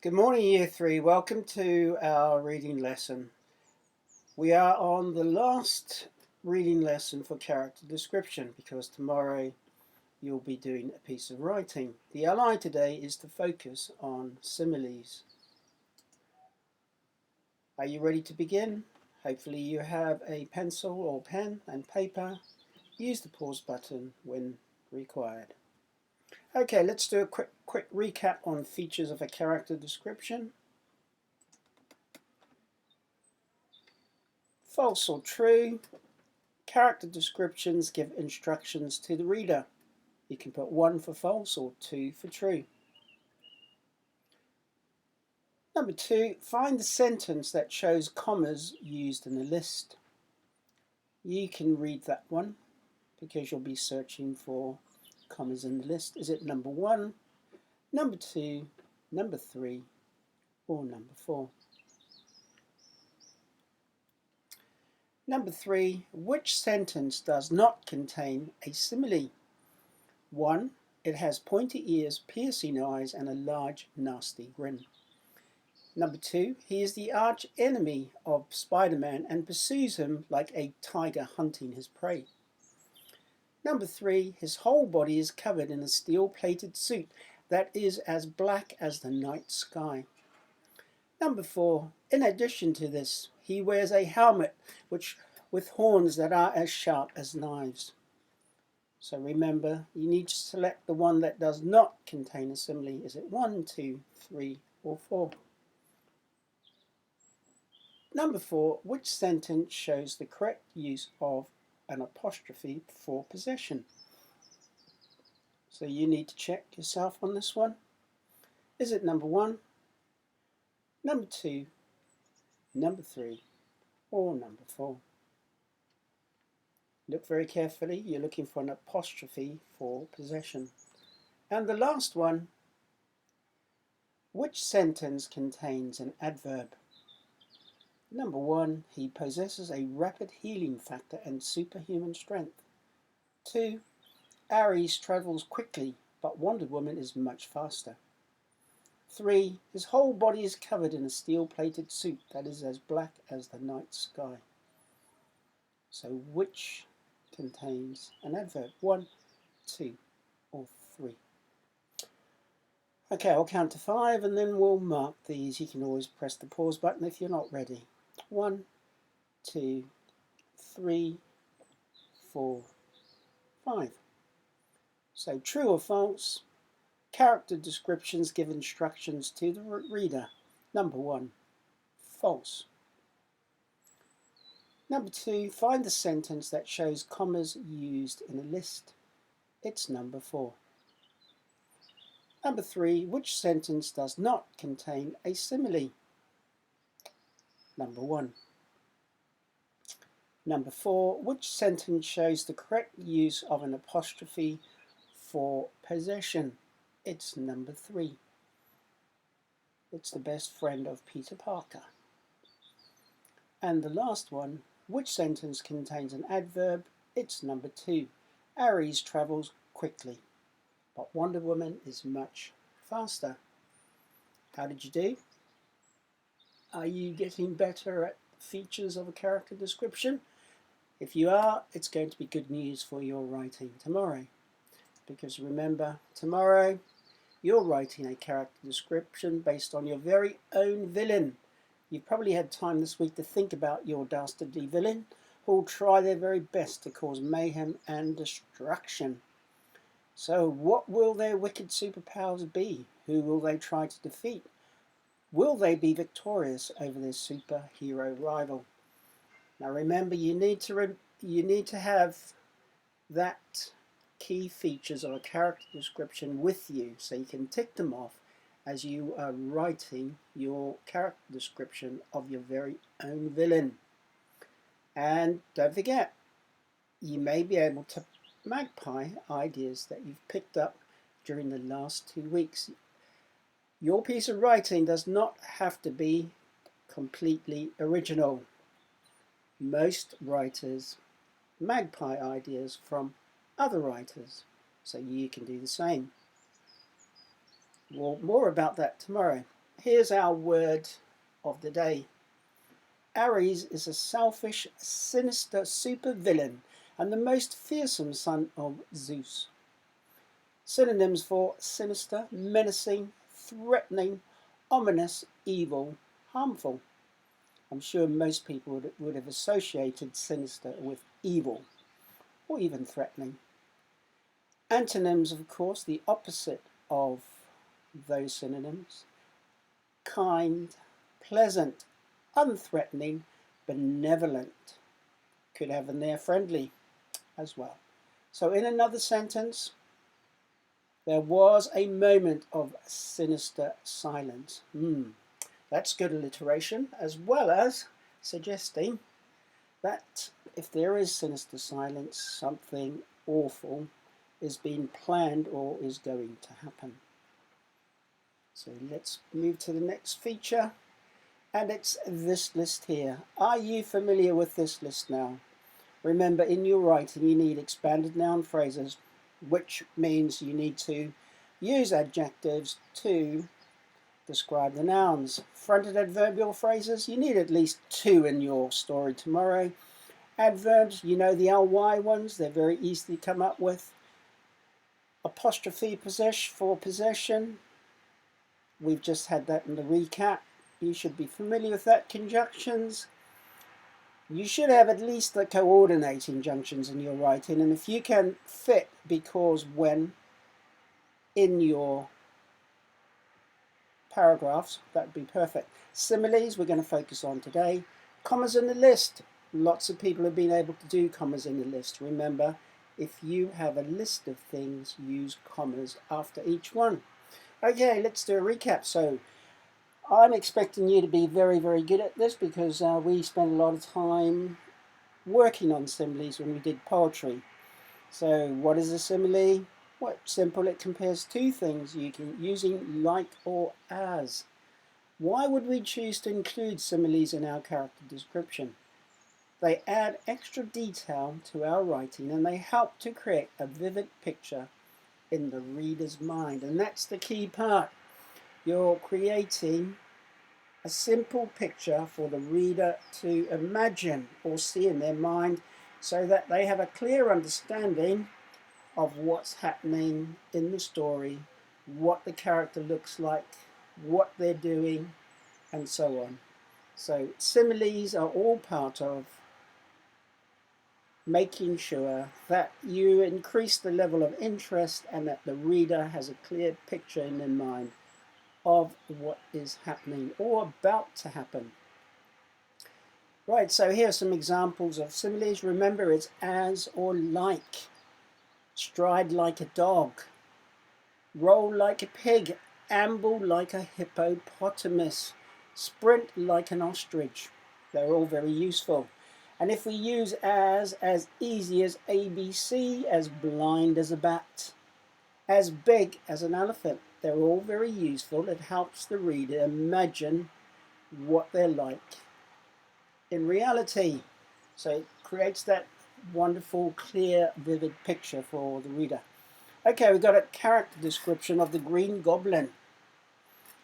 Good morning, Year 3. Welcome to our reading lesson. We are on the last reading lesson for character description because tomorrow you'll be doing a piece of writing. The ally today is to focus on similes. Are you ready to begin? Hopefully you have a pencil or pen and paper. Use the pause button when required. Okay, let's do a quick recap on features of a character description. False or true. Character descriptions give instructions to the reader. You can put 1 for false or 2 for true. Number 2, find the sentence that shows commas used in the list. You can read that one because you'll be searching for commas in the list. Is it number 1, number 2, number 3, or number 4? Number 3, which sentence does not contain a simile? 1. It has pointy ears, piercing eyes, and a large, nasty grin. Number 2. He is the arch enemy of Spider-Man and pursues him like a tiger hunting his prey. Number 3. His whole body is covered in a steel-plated suit that is as black as the night sky. Number 4. In addition to this, he wears a helmet with horns that are as sharp as knives. So remember, you need to select the one that does not contain a simile. Is it 1, 2, 3, or 4? Number 4, which sentence shows the correct use of an apostrophe for possession? So you need to check yourself on this one. Is it number 1, number 2, number 3, or number 4? Look very carefully. You're looking for an apostrophe for possession. And the last one, which sentence contains an adverb? Number 1, he possesses a rapid healing factor and superhuman strength. 2, Ares travels quickly, but Wonder Woman is much faster. 3, his whole body is covered in a steel-plated suit that is as black as the night sky. So which contains an adverb? 1, 2, or 3? Okay, I'll count to 5 and then we'll mark these. You can always press the pause button if you're not ready. 1, 2, 3, 4, 5. So true or false? Character descriptions give instructions to the reader. Number 1, false. Number 2, find the sentence that shows commas used in a list. It's number 4. Number 3, which sentence does not contain a simile? Number 1. Number 4, which sentence shows the correct use of an apostrophe for possession? It's number 3. It's the best friend of Peter Parker. And the last one, which sentence contains an adverb? It's number 2. Ares travels quickly, but Wonder Woman is much faster. How did you do? Are you getting better at features of a character description? If you are, it's going to be good news for your writing tomorrow. Because remember, tomorrow you're writing a character description based on your very own villain. You've probably had time this week to think about your dastardly villain who will try their very best to cause mayhem and destruction. So what will their wicked superpowers be? Who will they try to defeat? Will they be victorious over their superhero rival? Now remember, you need to have that key features of a character description with you so you can tick them off as you are writing your character description of your very own villain. And don't forget, you may be able to magpie ideas that you've picked up during the last 2 weeks. Your piece of writing does not have to be completely original. Most writers magpie ideas from other writers, so you can do the same. Well, more about that tomorrow. Here's our word of the day. Ares is a selfish, sinister supervillain and the most fearsome son of Zeus. Synonyms for sinister, menacing, threatening, ominous, evil, harmful. I'm sure most people would have associated sinister with evil or even threatening. Antonyms, of course, the opposite of those synonyms. Kind, pleasant, unthreatening, benevolent. Could have in there friendly as well. So in another sentence, there was a moment of sinister silence. That's good alliteration, as well as suggesting that if there is sinister silence, something awful is being planned or is going to happen. So let's move to the next feature, and it's this list here. Are you familiar with this list now? Remember, in your writing you need expanded noun phrases, which means you need to use adjectives to describe the nouns. Fronted adverbial phrases, you need at least 2 in your story tomorrow. Adverbs, you know the ly ones, they're very easy to come up with. Apostrophe for possession, we've just had that in the recap. You should be familiar with that. Conjunctions, you should have at least the coordinating junctions in your writing, and if you can fit because when in your paragraphs, that would be perfect. Similes, we're going to focus on today. Commas in the list, lots of people have been able to do commas in the list. Remember, if you have a list of things, use commas after each one. Okay, let's do a recap. So I'm expecting you to be very, very good at this because we spent a lot of time working on similes when we did poetry. So what is a simile? Well, simple, it compares two things using like or as. Why would we choose to include similes in our character description? They add extra detail to our writing and they help to create a vivid picture in the reader's mind. And that's the key part. You're creating a simple picture for the reader to imagine or see in their mind so that they have a clear understanding of what's happening in the story, what the character looks like, what they're doing, and so on. So similes are all part of making sure that you increase the level of interest and that the reader has a clear picture in their mind of what is happening or about to happen. Right, so here are some examples of similes. Remember, it's as or like. Stride like a dog. Roll like a pig. Amble like a hippopotamus. Sprint like an ostrich. They're all very useful. And if we use as easy as ABC, as blind as a bat, as big as an elephant, they're all very useful. It helps the reader imagine what they're like in reality. So it creates that wonderful, clear, vivid picture for the reader. Okay, we've got a character description of the Green Goblin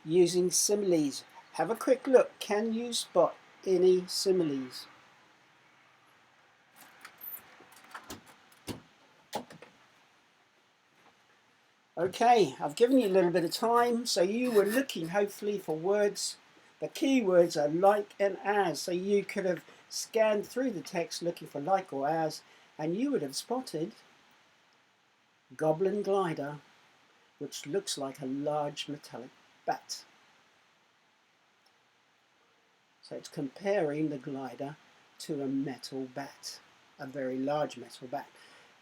using similes. Have a quick look. Can you spot any similes? Okay, I've given you a little bit of time, so you were looking hopefully for words. The key words are like and as, so you could have scanned through the text looking for like or as, and you would have spotted Goblin Glider, which looks like a large metallic bat. So it's comparing the glider to a metal bat, a very large metal bat.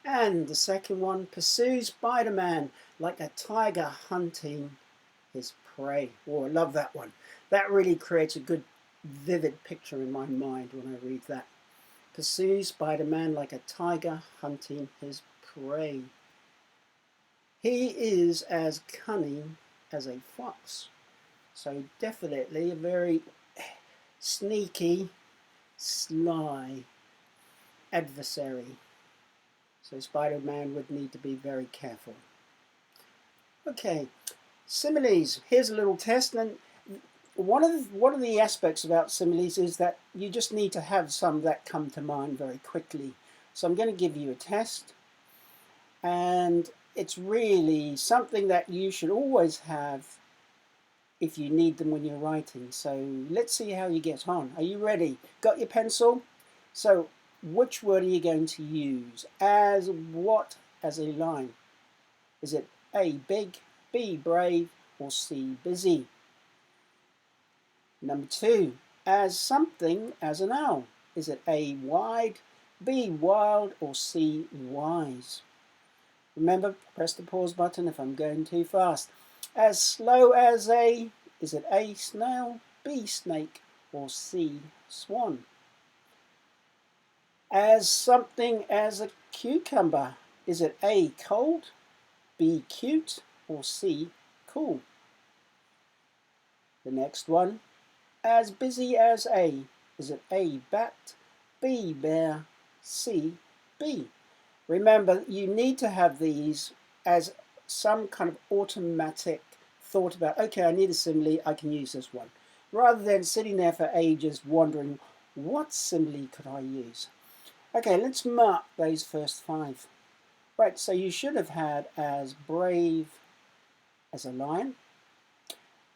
And the second one, pursue Spider-Man like a tiger hunting his prey. Oh, I love that one. That really creates a good, vivid picture in my mind when I read that. Pursue Spider-Man like a tiger hunting his prey. He is as cunning as a fox. So definitely a very sneaky, sly adversary. So Spider-Man would need to be very careful. Okay, similes. Here's a little test, and one of the aspects about similes is that you just need to have some that come to mind very quickly. So I'm going to give you a test, and it's really something that you should always have if you need them when you're writing. So let's see how you get on. Are you ready? Got your pencil? So which word are you going to use? As what as a line? Is it A, big, B, brave, or C, busy? Number 2, as something as an owl. Is it A, wide, B, wild, or C, wise? Remember, press the pause button if I'm going too fast. As slow as a, is it A, snail, B, snake, or C, swan? As something as a cucumber. Is it A, cold, B, cute, or C, cool? The next one. As busy as a. Is it A, bat, B, bear, C, bee? Remember, you need to have these as some kind of automatic thought about, okay, I need a simile, I can use this one. Rather than sitting there for ages wondering, what simile could I use? Okay, let's mark those first 5. Right, so you should have had as brave as a lion,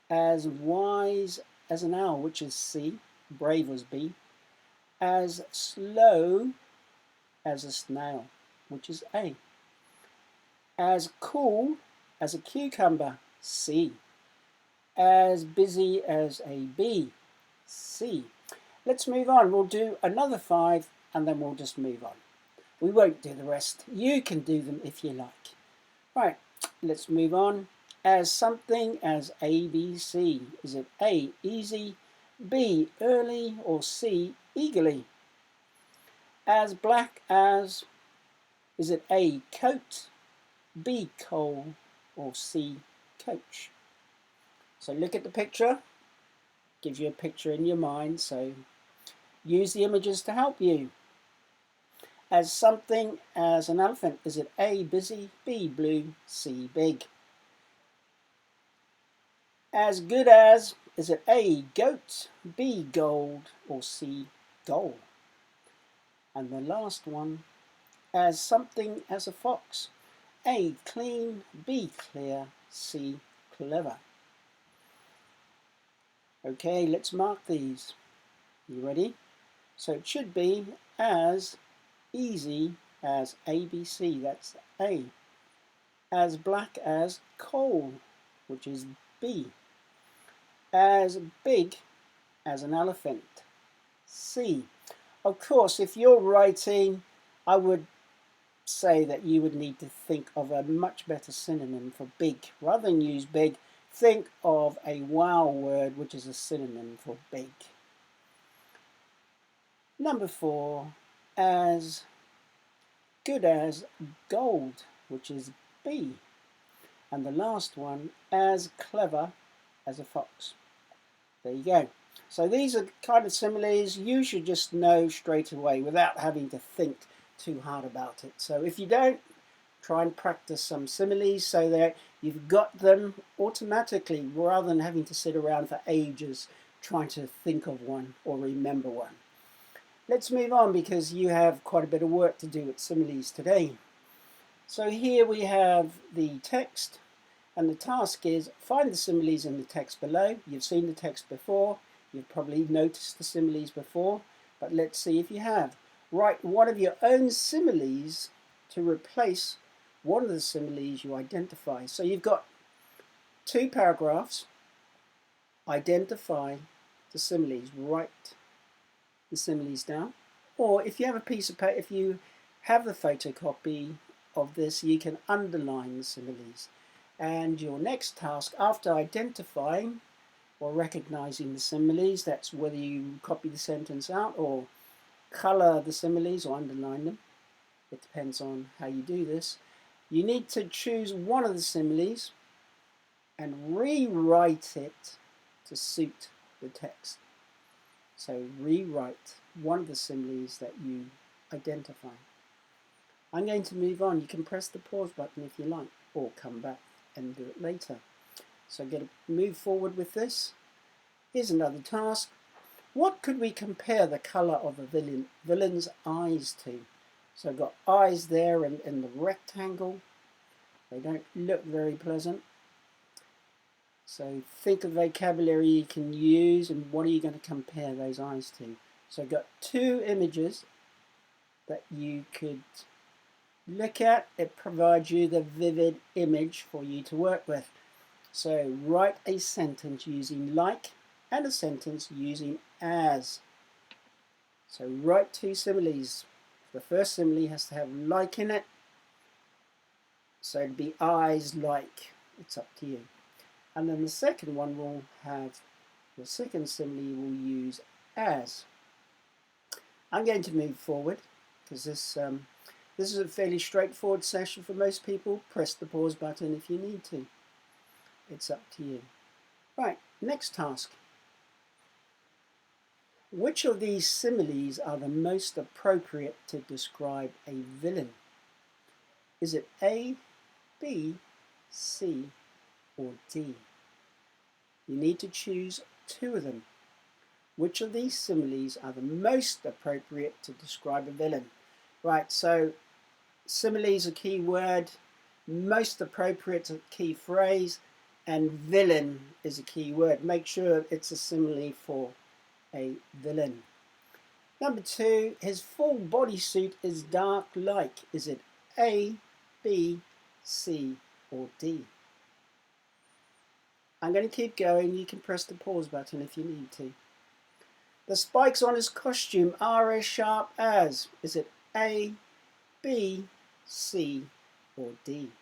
as wise as an owl, which is C, brave was B, as slow as a snail, which is A, as cool as a cucumber, C, as busy as a bee, C. Let's move on. We'll do another 5 and then we'll just move on. We won't do the rest. You can do them if you like. Right, let's move on. As something as A, B, C. Is it A, easy, B, early, or C, eagerly? As black as, is it A, coat, B, coal, or C, coach? So look at the picture. Gives you a picture in your mind, so use the images to help you. As something as an elephant. Is it A, busy, B, blue, C, big? As good as, is it A, goat, B, gold, or C, goal? And the last one, as something as a fox. A, clean, B, clear, C, clever. Okay, let's mark these. You ready? So it should be as easy as ABC, that's A. As black as coal, which is B. As big as an elephant, C. Of course, if you're writing, I would say that you would need to think of a much better synonym for big. Rather than use big, think of a wow word, which is a synonym for big. Number 4, as good as gold, which is B. And the last one, as clever as a fox. There you go. So these are kind of similes you should just know straight away without having to think too hard about it. So if you don't, try and practice some similes so that you've got them automatically rather than having to sit around for ages trying to think of one or remember one. Let's move on because you have quite a bit of work to do with similes today. So here we have the text, and the task is find the similes in the text below. You've seen the text before, you've probably noticed the similes before, but let's see if you have. Write one of your own similes to replace one of the similes you identify. So you've got 2 paragraphs. Identify the similes. Write the similes down. Or if you have a piece of paper, if you have the photocopy of this, you can underline the similes. And your next task, after identifying or recognizing the similes, that's whether you copy the sentence out or color the similes or underline them. It depends on how you do this. You need to choose one of the similes and rewrite it to suit the text. So rewrite one of the similes that you identify. I'm going to move on. You can press the pause button if you like, or come back and do it later. So I'm going to move forward with this. Here's another task. What could we compare the colour of a villain's eyes to? So I've got eyes there in the rectangle. They don't look very pleasant. So think of vocabulary you can use and what are you going to compare those eyes to? So I've got two images that you could look at. It provides you the vivid image for you to work with. So write a sentence using like and a sentence using as. So write two similes. The first simile has to have like in it. So it'd be eyes like. It's up to you. And then the second one will have, the second simile will use as. I'm going to move forward because this is a fairly straightforward session for most people. Press the pause button if you need to. It's up to you. Right, next task. Which of these similes are the most appropriate to describe a villain? Is it A, B, C, or D? You need to choose two of them. Which of these similes are the most appropriate to describe a villain? Right, so similes are key word, most appropriate a key phrase, and villain is a key word. Make sure it's a simile for a villain. Number two, his full bodysuit is dark like. Is it A, B, C, or D? I'm going to keep going. You can press the pause button if you need to. The spikes on his costume are as sharp as. Is it A, B, C, or D?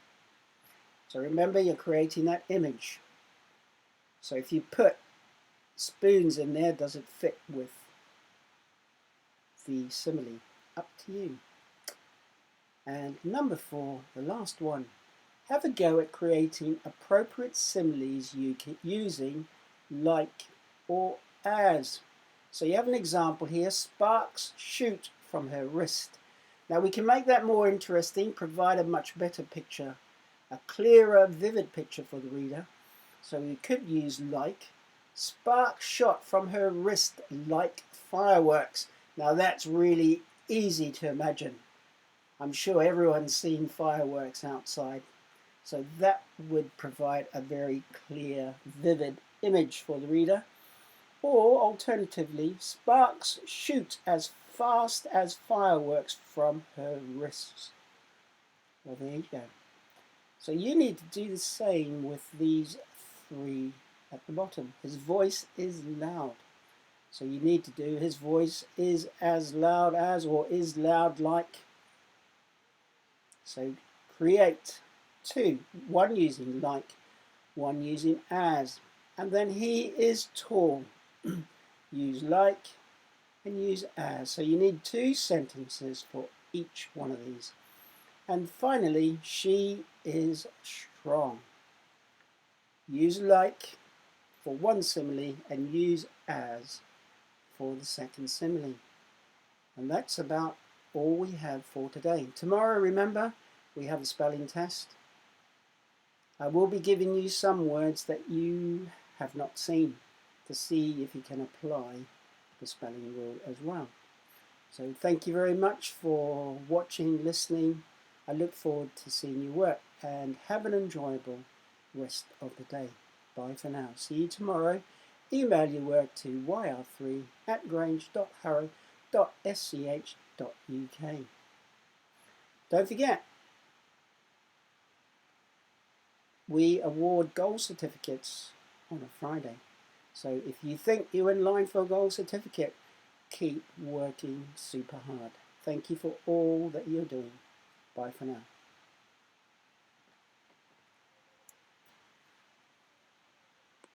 So remember, you're creating that image. So if you put spoons in there, does it fit with the simile? Up to you. And number four, the last one. Have a go at creating appropriate similes using like or as. So you have an example here, sparks shoot from her wrist. Now we can make that more interesting, provide a much better picture, a clearer, vivid picture for the reader. So we could use like, sparks shot from her wrist like fireworks. Now that's really easy to imagine. I'm sure everyone's seen fireworks outside. So that would provide a very clear, vivid image for the reader. Or alternatively, sparks shoot as fast as fireworks from her wrists. Well, there you go. So you need to do the same with these three at the bottom. His voice is loud. So you need to do his voice is as loud as, or is loud like. So create two, one using like, one using as. And then he is tall. Use like and use as. So you need two sentences for each one of these. And finally, she is strong. Use like for one simile and use as for the second simile. And that's about all we have for today. Tomorrow, remember, we have a spelling test. I will be giving you some words that you have not seen to see if you can apply the spelling rule as well. So thank you very much for watching, listening. I look forward to seeing you work and have an enjoyable rest of the day. Bye for now. See you tomorrow. Email your work to yr3@grange.harrow.sch.uk. Don't forget, we award gold certificates on a Friday. So if you think you're in line for a gold certificate, keep working super hard. Thank you for all that you're doing. Bye for now.